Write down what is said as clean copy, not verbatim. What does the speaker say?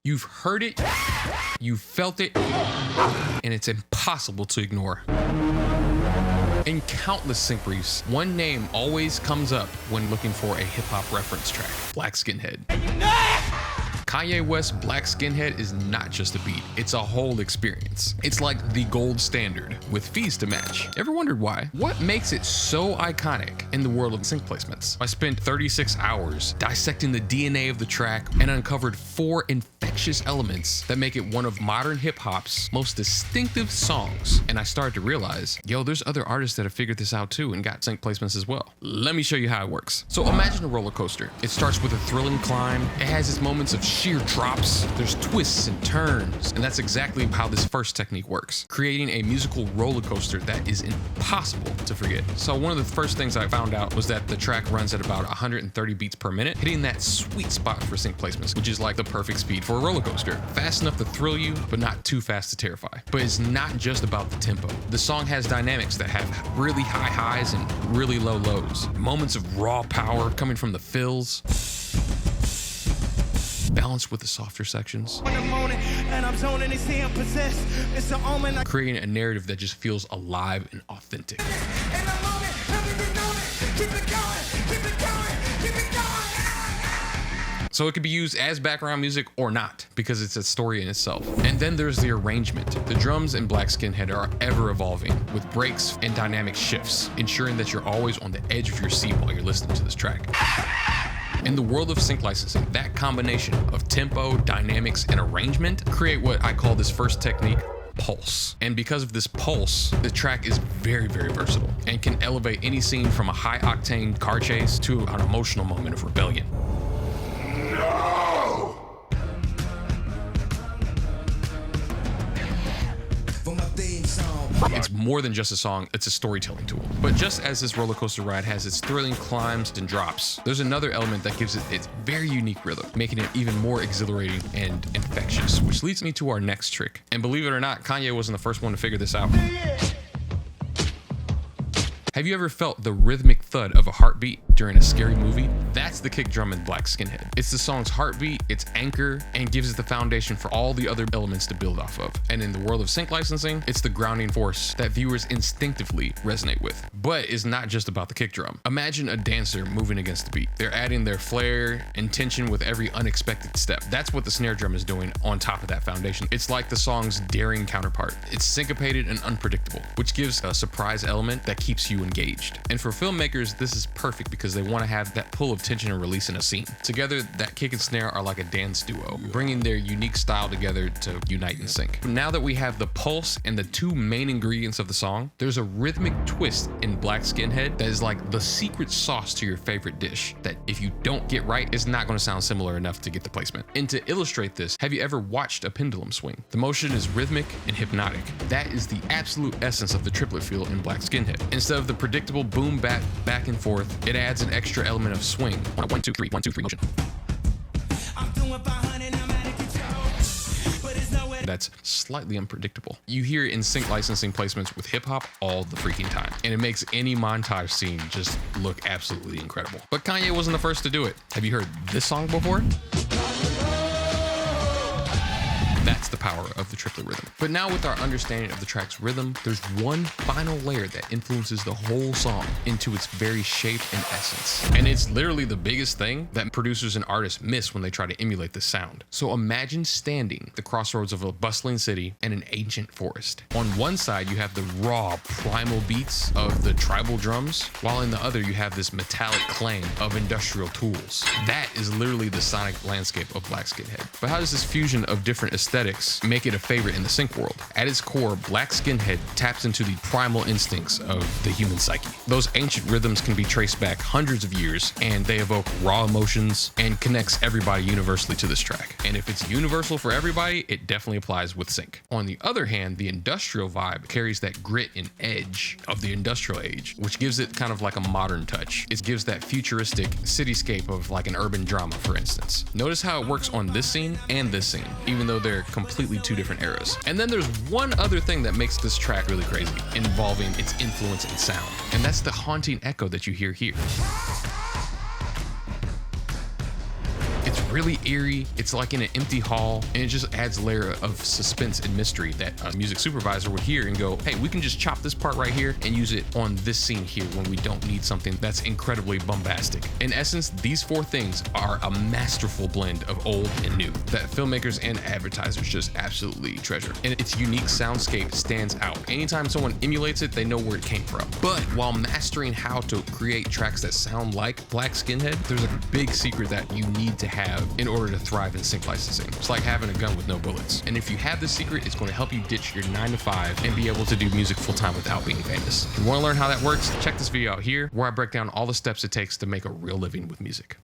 You've heard it, you felt it, and it's impossible to ignore. In countless sync briefs, one name always comes up when looking for a hip-hop reference track: Black Skinhead. Kanye West's Black Skinhead is not just a beat, it's a whole experience. It's like the gold standard, with fees to match. Ever wondered why? What makes it so iconic in the world of sync placements? I spent 36 hours dissecting the DNA of the track and uncovered 4 infectious elements that make it one of modern hip-hop's most distinctive songs. And I started to realize, yo, there's other artists that have figured this out too and got sync placements as well. Let me show you how it works. So imagine a roller coaster. It starts with a thrilling climb. It has its moments of sheer drops, there's twists and turns, and that's exactly how this first technique works, creating a musical roller coaster that is impossible to forget. So one of the first things I found out was that the track runs at about 130 beats per minute, hitting that sweet spot for sync placements, which is like the perfect speed for a roller coaster. Fast enough to thrill you, but not too fast to terrify. But it's not just about the tempo. The song has dynamics that have really high highs and really low lows, moments of raw power coming from the fills, balanced with the softer sections, creating a narrative that just feels alive and authentic. So it could be used as background music or not, because it's a story in itself. And then there's the arrangement. The drums in Black Skinhead are ever evolving, with breaks and dynamic shifts, ensuring that you're always on the edge of your seat while you're listening to this track. In the world of sync licensing, that combination of tempo, dynamics, and arrangement create what I call this first technique, pulse. And because of this pulse, the track is very, very versatile and can elevate any scene from a high-octane car chase to an emotional moment of rebellion. It's more than just a song, it's a storytelling tool. But just as this roller coaster ride has its thrilling climbs and drops, there's another element that gives it its very unique rhythm, making it even more exhilarating and infectious, which leads me to our next trick. And believe it or not, Kanye wasn't the first one to figure this out. Have you ever felt the rhythmic thud of a heartbeat during a scary movie? That's the kick drum in Black Skinhead. It's the song's heartbeat, its anchor, and gives it the foundation for all the other elements to build off of. And in the world of sync licensing, it's the grounding force that viewers instinctively resonate with. But it's not just about the kick drum. Imagine a dancer moving against the beat. They're adding their flair and tension with every unexpected step. That's what the snare drum is doing on top of that foundation. It's like the song's daring counterpart. It's syncopated and unpredictable, which gives a surprise element that keeps you engaged. And for filmmakers, this is perfect because they want to have that pull of tension and release in a scene. Together, that kick and snare are like a dance duo, bringing their unique style together to unite and sync. Now that we have the pulse and the 2 main ingredients of the song, there's a rhythmic twist in Black Skinhead that is like the secret sauce to your favorite dish that if you don't get right, it's not going to sound similar enough to get the placement. And to illustrate this, have you ever watched a pendulum swing? The motion is rhythmic and hypnotic. That is the absolute essence of the triplet feel in Black Skinhead. Instead of the predictable boom back and forth, it adds an extra element of swing on a 1 2 3 1 2 3 motion. That's slightly unpredictable. You hear it in sync licensing placements with hip hop all the freaking time, and it makes any montage scene just look absolutely incredible. But Kanye wasn't the first to do it. Have you heard this song before? That's the power of the triplet rhythm. But now with our understanding of the track's rhythm, there's one final layer that influences the whole song into its very shape and essence. And it's literally the biggest thing that producers and artists miss when they try to emulate the sound. So imagine standing at the crossroads of a bustling city and an ancient forest. On one side, you have the raw, primal beats of the tribal drums, while in the other, you have this metallic clang of industrial tools. That is literally the sonic landscape of Black Skinhead. But how does this fusion of different aesthetics make it a favorite in the sync world? At its core, Black Skinhead taps into the primal instincts of the human psyche. Those ancient rhythms can be traced back hundreds of years, and they evoke raw emotions and connects everybody universally to this track. And if it's universal for everybody, it definitely applies with sync. On the other hand, the industrial vibe carries that grit and edge of the industrial age, which gives it kind of like a modern touch. It gives that futuristic cityscape of like an urban drama, for instance. Notice how it works on this scene and this scene, even though they're completely 2 different eras. And then there's one other thing that makes this track really crazy, involving its influence in sound. And that's the haunting echo that you hear here. It's really eerie. It's like in an empty hall, and it just adds a layer of suspense and mystery that a music supervisor would hear and go, hey, we can just chop this part right here and use it on this scene here when we don't need something that's incredibly bombastic. In essence, these four things are a masterful blend of old and new that filmmakers and advertisers just absolutely treasure. And its unique soundscape stands out. Anytime someone emulates it, they know where it came from. But while mastering how to create tracks that sound like Black Skinhead, there's a big secret that you need to have in order to thrive in sync licensing. It's like having a gun with no bullets. And if you have this secret, it's going to help you ditch your 9 to 5 and be able to do music full time without being famous. If you want to learn how that works, check this video out here where I break down all the steps it takes to make a real living with music.